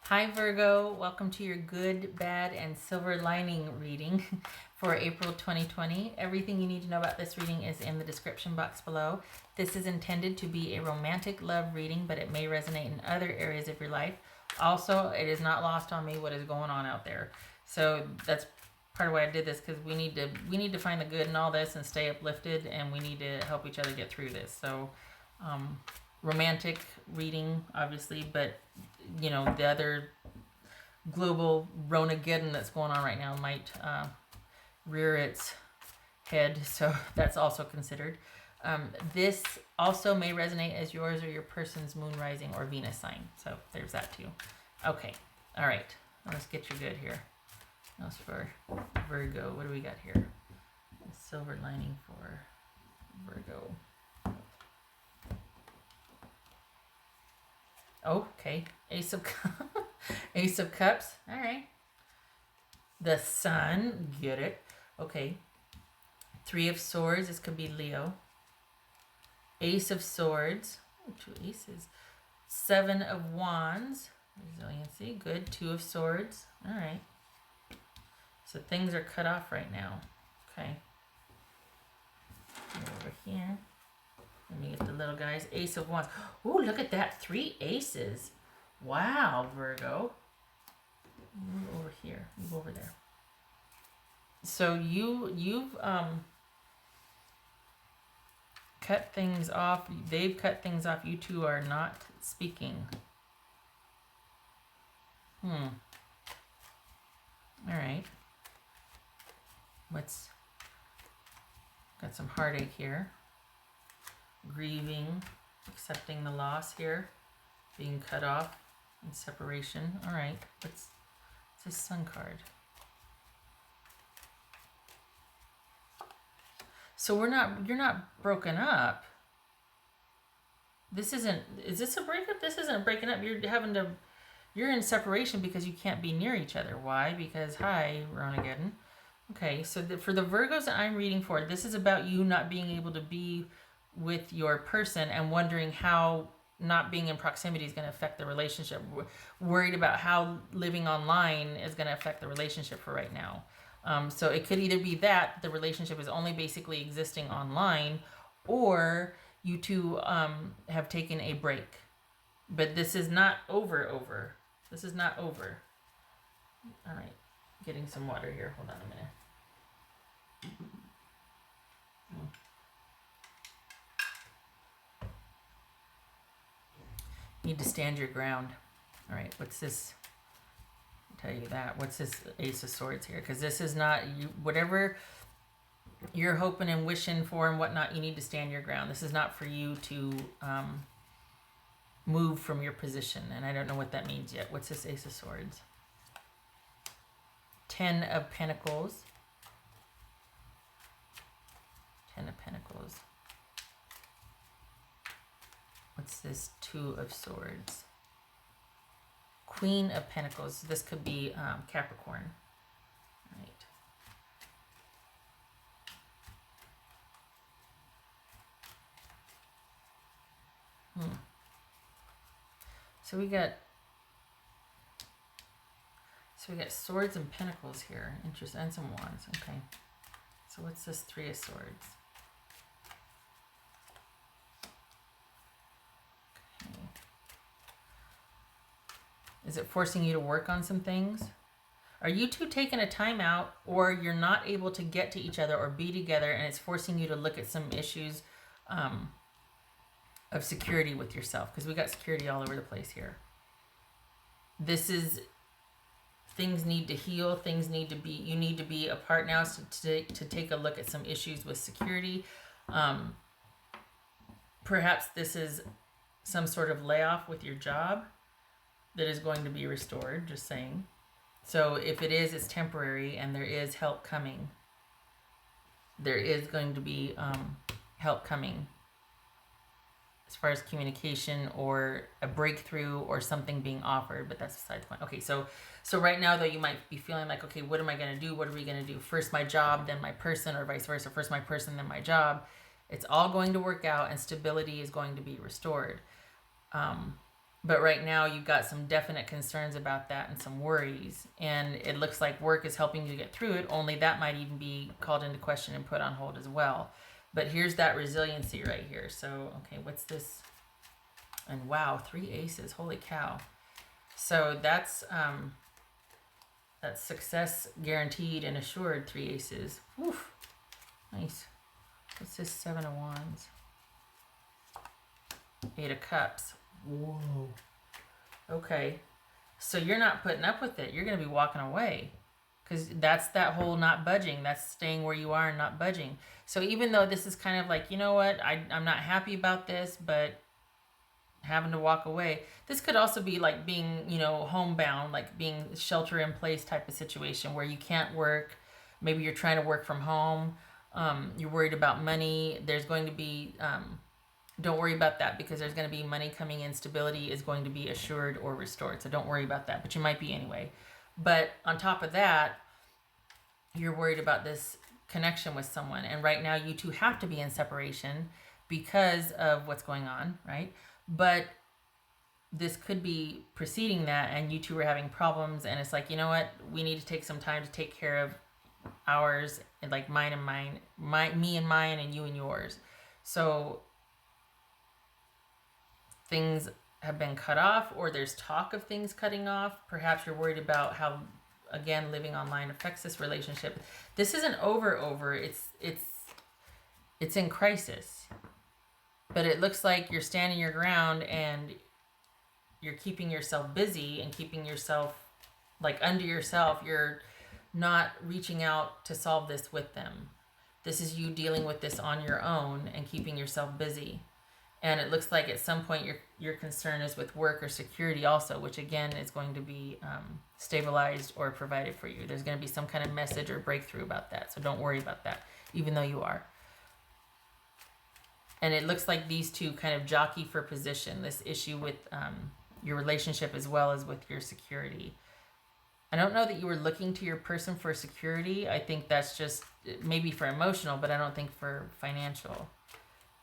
Hi Virgo, welcome to your good, bad, and silver lining reading for April 2020. Everything you need to know about this reading is in the description box below. This is intended to be a romantic love reading, but it may resonate in other areas of your life. Also, it is not lost on me what is going on out there. So that's part of why I did this, because we need to find the good in all this and stay uplifted, and we need to help each other get through this. So romantic reading, obviously, but you know, the other global Ronageddon that's going on right now might rear its head, so that's also considered. This also may resonate as yours or your person's moon rising or Venus sign, so there's that too. Okay, all right, let's get you good here. That's for Virgo. What do we got here? Silver lining for Virgo. Okay, Ace of Ace of Cups. All right. The Sun. Get it? Okay. Three of Swords. This could be Leo. Ace of Swords. Oh, two aces. Seven of Wands. Resiliency. Good. Two of Swords. All right. So things are cut off right now. Okay. Go over here. Let me get the little guys. Ace of Wands. Ooh, look at that. Three aces. Wow, Virgo. Move over here. Move over there. So you've cut things off. They've cut things off. You two are not speaking. All right. Got some heartache here. Grieving, accepting the loss here, being cut off, and separation. All right, what's this Sun card? So you're not broken up. Is this a breakup? This isn't a breaking up. You're in separation because you can't be near each other. Why? Because, hi, Ronageddon. Okay, so for the Virgos that I'm reading for, this is about you not being able to be with your person and wondering how not being in proximity is going to affect the relationship. Worried about how living online is going to affect the relationship for right now. So it could either be that the relationship is only basically existing online, or you two have taken a break. But this is not over. This is not over. All right, getting some water here. Hold on a minute. Need to stand your ground. All right, what's this? I'll tell you that. What's this Ace of Swords here? Because this is not you. Whatever you're hoping and wishing for and whatnot, you need to stand your ground. This is not for you to move from your position, and I don't know what that means yet. What's this Ace of Swords? Ten of Pentacles. Ten of Pentacles. What's this Two of Swords? Queen of Pentacles. This could be Capricorn. Right. So we got Swords and Pentacles here. Interesting. And some Wands. Okay. So what's this Three of Swords? Is it forcing you to work on some things? Are you two taking a time out, or you're not able to get to each other or be together, and it's forcing you to look at some issues of security with yourself? Because we got security all over the place here. This is, things need to heal. Things need to be, you need to be apart now to take a look at some issues with security. Perhaps this is some sort of layoff with your job that is going to be restored, just saying. So if it is, it's temporary, and there is help coming. There is going to be help coming as far as communication or a breakthrough or something being offered, but that's beside the point. Okay, so right now, though, you might be feeling like, okay, what am I going to do? What are we going to do? First my job, then my person, or vice versa. First my person, then my job. It's all going to work out, and stability is going to be restored. But right now you've got some definite concerns about that and some worries. And it looks like work is helping you get through it, only that might even be called into question and put on hold as well. But here's that resiliency right here. So, okay, what's this? And wow, 3 aces. Holy cow. So that's success guaranteed and assured, 3 aces. Woof. Nice. What's this? 7 of wands. 8 of cups. Whoa. Okay. So you're not putting up with it. You're going to be walking away. Because that's that whole not budging. That's staying where you are and not budging. So even though this is kind of like, you know what, I'm not happy about this, but having to walk away. This could also be like being, homebound, like being shelter in place type of situation where you can't work. Maybe you're trying to work from home. You're worried about money. There's going to be, don't worry about that because there's going to be money coming in. Stability is going to be assured or restored. So don't worry about that, but you might be anyway. But on top of that, you're worried about this connection with someone. And right now you two have to be in separation because of what's going on, right? But this could be preceding that and you two are having problems and it's like, you know what? We need to take some time to take care of ours and like mine and mine, me and mine and you and yours. So things have been cut off or there's talk of things cutting off. Perhaps you're worried about how, again, living online affects this relationship. This isn't over. It's in crisis. But it looks like you're standing your ground and you're keeping yourself busy and keeping yourself like under yourself. You're not reaching out to solve this with them. This is you dealing with this on your own and keeping yourself busy. And it looks like at some point your concern is with work or security also, which again is going to be stabilized or provided for you. There's going to be some kind of message or breakthrough about that. So don't worry about that, even though you are. And it looks like these two kind of jockey for position, this issue with your relationship as well as with your security. I don't know that you were looking to your person for security. I think that's just maybe for emotional, but I don't think for financial.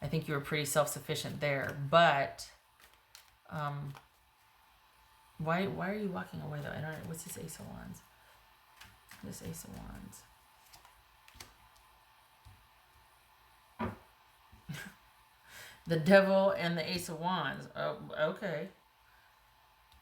I think you were pretty self-sufficient there. But why are you walking away though? I don't know. What's this Ace of Wands? This Ace of Wands. The Devil and the Ace of Wands. Oh, okay.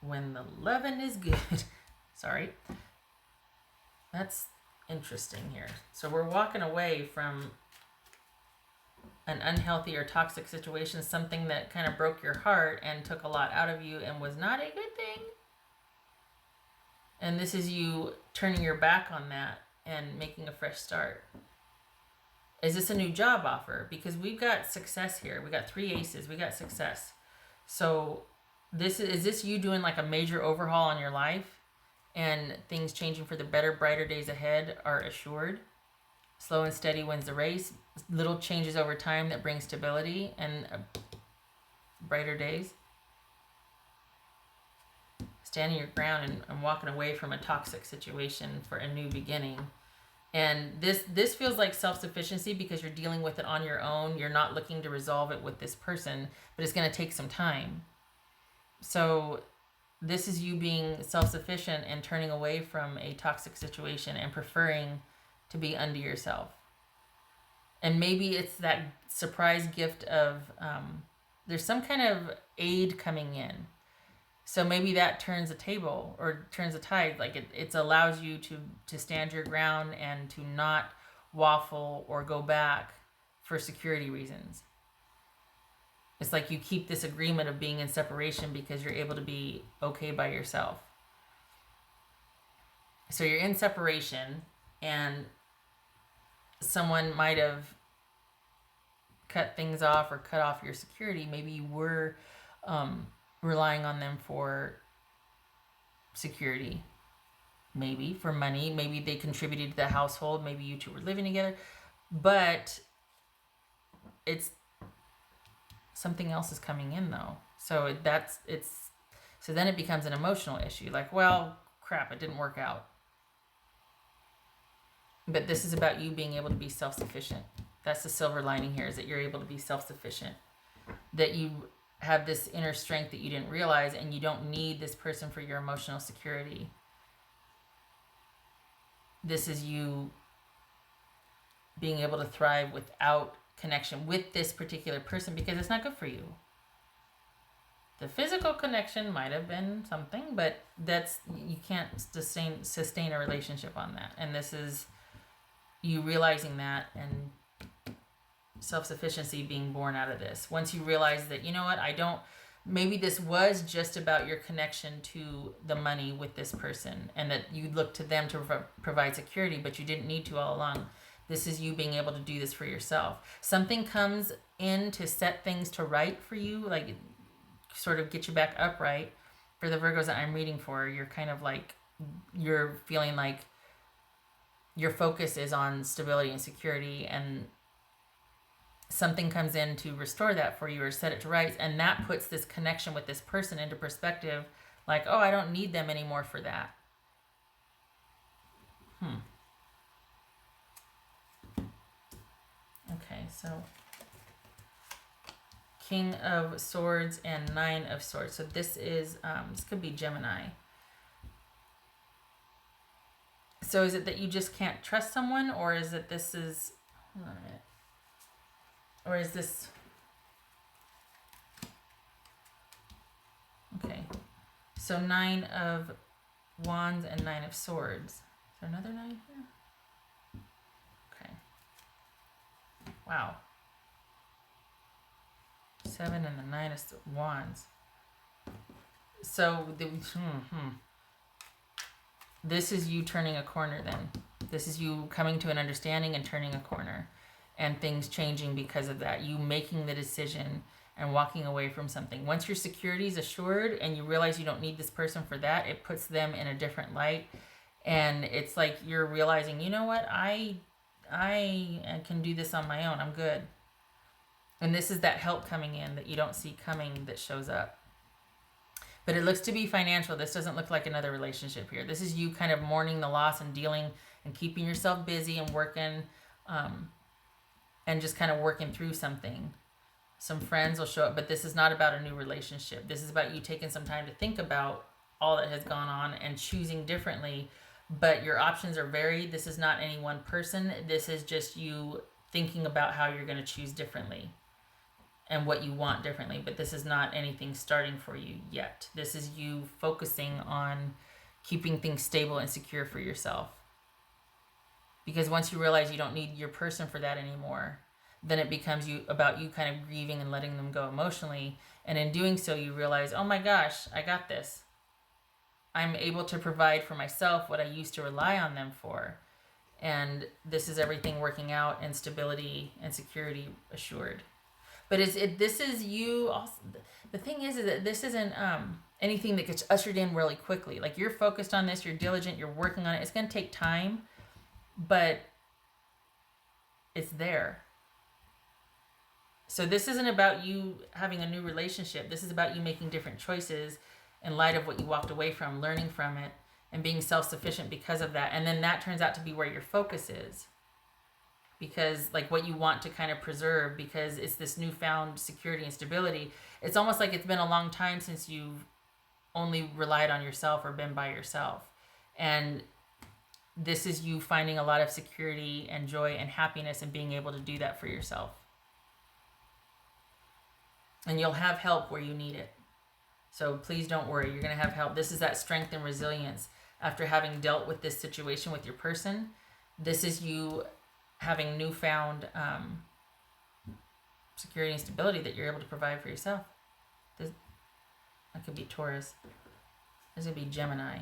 When the lovin' is good. Sorry. That's interesting here. So we're walking away from an unhealthy or toxic situation, something that kind of broke your heart and took a lot out of you and was not a good thing. And this is you turning your back on that and making a fresh start. Is this a new job offer? Because we've got success here. We got 3 aces. We got success. So is this you doing like a major overhaul on your life and things changing for the better, brighter days ahead are assured? Slow and steady wins the race. Little changes over time that bring stability and brighter days. Standing your ground and walking away from a toxic situation for a new beginning. And this feels like self-sufficiency because you're dealing with it on your own. You're not looking to resolve it with this person, but it's going to take some time. So this is you being self-sufficient and turning away from a toxic situation and preferring to be unto yourself. And maybe it's that surprise gift of there's some kind of aid coming in. So maybe that turns a table or turns a tide. Like it allows you to stand your ground and to not waffle or go back for security reasons. It's like you keep this agreement of being in separation because you're able to be okay by yourself. So you're in separation and someone might have cut things off or cut off your security. Maybe you were relying on them for security, maybe for money, maybe they contributed to the household, maybe you two were living together, but it's something else is coming in though. So so then it becomes an emotional issue, like, well, crap, it didn't work out. But this is about you being able to be self-sufficient. That's the silver lining here, is that you're able to be self-sufficient, that you have this inner strength that you didn't realize, and you don't need this person for your emotional security. This is you being able to thrive without connection with this particular person, because it's not good for you. The physical connection might have been something, but you can't sustain a relationship on that. And this is you realizing that, and self-sufficiency being born out of this. Once you realize that, you know what, maybe this was just about your connection to the money with this person, and that you look to them to provide security, but you didn't need to all along. This is you being able to do this for yourself. Something comes in to set things to right for you, like sort of get you back upright. For the Virgos that I'm reading for, you're kind of like, you're feeling like your focus is on stability and security, and something comes in to restore that for you or set it to rights, and that puts this connection with this person into perspective, like, oh, I don't need them anymore for that. Okay, so King of Swords and Nine of Swords. So this is, this could be Gemini. So is it that you just can't trust someone, or is it this is, hold on a minute. Or is this, okay, so Nine of Wands and Nine of Swords. Is there another 9 here? Okay. Wow. 7 and the 9 of Wands. So this is you turning a corner then. This is you coming to an understanding and turning a corner, and things changing because of that. You making the decision and walking away from something. Once your security is assured and you realize you don't need this person for that, it puts them in a different light. And it's like you're realizing, you know what, I can do this on my own. I'm good. And this is that help coming in that you don't see coming that shows up. But it looks to be financial. This doesn't look like another relationship here. This is you kind of mourning the loss and dealing and keeping yourself busy and working, and just kind of working through something. Some friends will show up, but this is not about a new relationship. This is about you taking some time to think about all that has gone on and choosing differently. But your options are varied. This is not any one person. This is just you thinking about how you're going to choose differently and what you want differently. But this is not anything starting for you yet. This is you focusing on keeping things stable and secure for yourself. Because once you realize you don't need your person for that anymore, then it becomes about you kind of grieving and letting them go emotionally. And in doing so, you realize, oh my gosh, I got this. I'm able to provide for myself what I used to rely on them for. And this is everything working out, and stability and security assured. But this is you also. The thing is that this isn't anything that gets ushered in really quickly. Like, you're focused on this, you're diligent, you're working on it. It's going to take time, but it's there. So this isn't about you having a new relationship. This is about you making different choices in light of what you walked away from, learning from it, and being self-sufficient because of that. And then that turns out to be where your focus is. Because, like, what you want to kind of preserve, because it's this newfound security and stability. It's almost like it's been a long time since you've only relied on yourself or been by yourself. And this is you finding a lot of security and joy and happiness and being able to do that for yourself. And you'll have help where you need it. So please don't worry, you're going to have help. This is that strength and resilience after having dealt with this situation with your person. This is you having newfound security and stability that you're able to provide for yourself. That could be Taurus. This could be Gemini.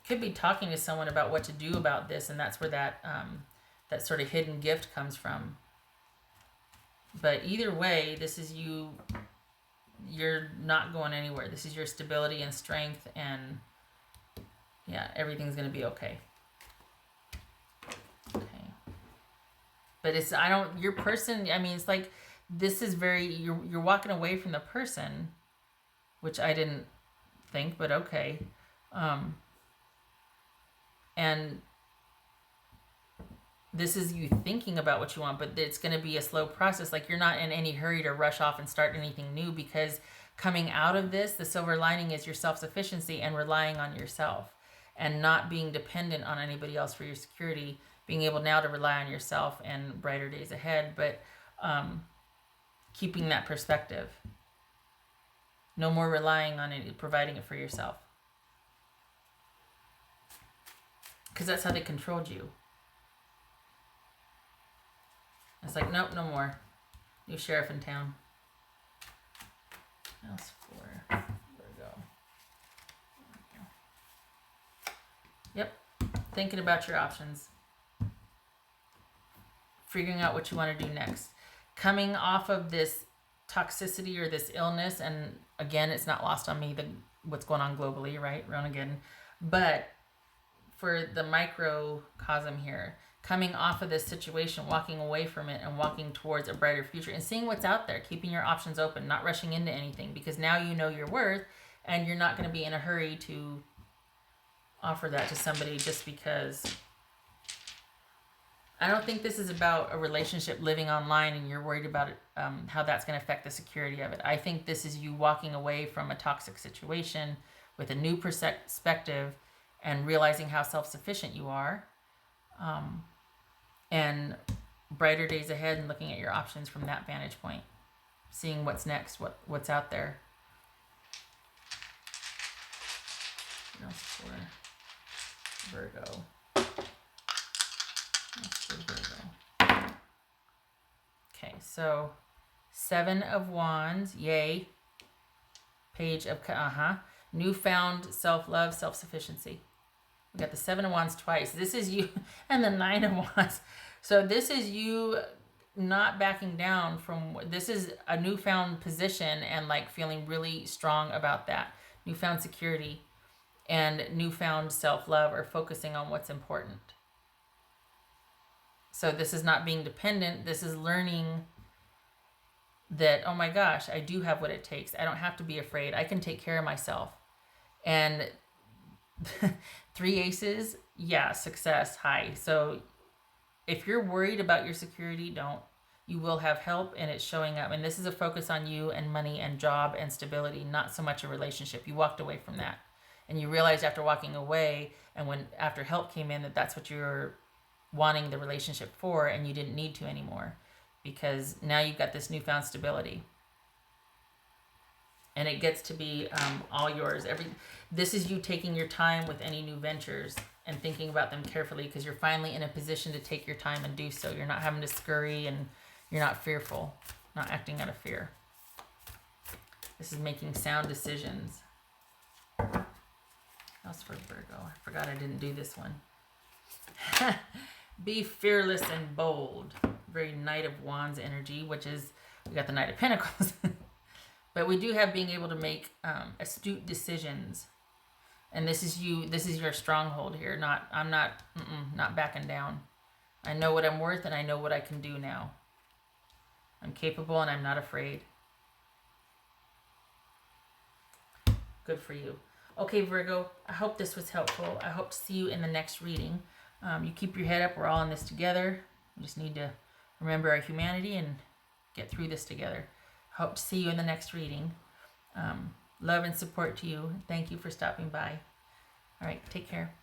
Could be talking to someone about what to do about this, and that's where that sort of hidden gift comes from. But either way, this is you. You're not going anywhere. This is your stability and strength, and yeah, everything's going to be okay. Okay. But your person, I mean, it's like, this is you're walking away from the person, which I didn't think, but okay. And this is you thinking about what you want, but it's going to be a slow process. Like, you're not in any hurry to rush off and start anything new, because coming out of this, the silver lining is your self-sufficiency and relying on yourself and not being dependent on anybody else for your security, being able now to rely on yourself and brighter days ahead, but keeping that perspective. No more relying on it, providing it for yourself. Because that's how they controlled you. It's like, nope, no more. New sheriff in town. House for Virgo. Yep. Thinking about your options. Figuring out what you want to do next. Coming off of this toxicity or this illness, and again, it's not lost on me what's going on globally, right? Ronagan. But for the microcosm here, coming off of this situation, walking away from it and walking towards a brighter future and seeing what's out there, keeping your options open, not rushing into anything, because now you know your worth and you're not going to be in a hurry to offer that to somebody just because. I don't think this is about a relationship living online and you're worried about it, how that's going to affect the security of it. I think this is you walking away from a toxic situation with a new perspective and realizing how self-sufficient you are. And brighter days ahead and looking at your options from that vantage point, seeing what's next, what's out there. What else for Virgo? Okay, so 7 of Wands, yay. Page of newfound self-love, self-sufficiency. We got the 7 of Wands twice. This is you, and the 9 of Wands. So this is you not backing down from, this is a newfound position and like feeling really strong about that. Newfound security and newfound self-love, or focusing on what's important. So this is not being dependent. This is learning that, oh my gosh, I do have what it takes. I don't have to be afraid. I can take care of myself. And 3 aces, yeah, success, high. So if you're worried about your security, don't. You will have help, and it's showing up. And this is a focus on you and money and job and stability, not so much a relationship. You walked away from that. And you realized after walking away, and after help came in, that that's what you're wanting the relationship for, and you didn't need to anymore, because now you've got this newfound stability. And it gets to be all yours. This is you taking your time with any new ventures and thinking about them carefully, because you're finally in a position to take your time and do so. You're not having to scurry, and you're not fearful, not acting out of fear. This is making sound decisions. Else for Virgo. I forgot I didn't do this one. Be fearless and bold. Very Knight of Wands energy, which is, we got the Knight of Pentacles. But we do have being able to make astute decisions. And this is your stronghold here. I'm not backing down. I know what I'm worth, and I know what I can do now. I'm capable, and I'm not afraid. Good for you. Okay, Virgo, I hope this was helpful. I hope to see you in the next reading. You keep your head up. We're all in this together. We just need to remember our humanity and get through this together. Hope to see you in the next reading. Love and support to you. Thank you for stopping by. All right, take care.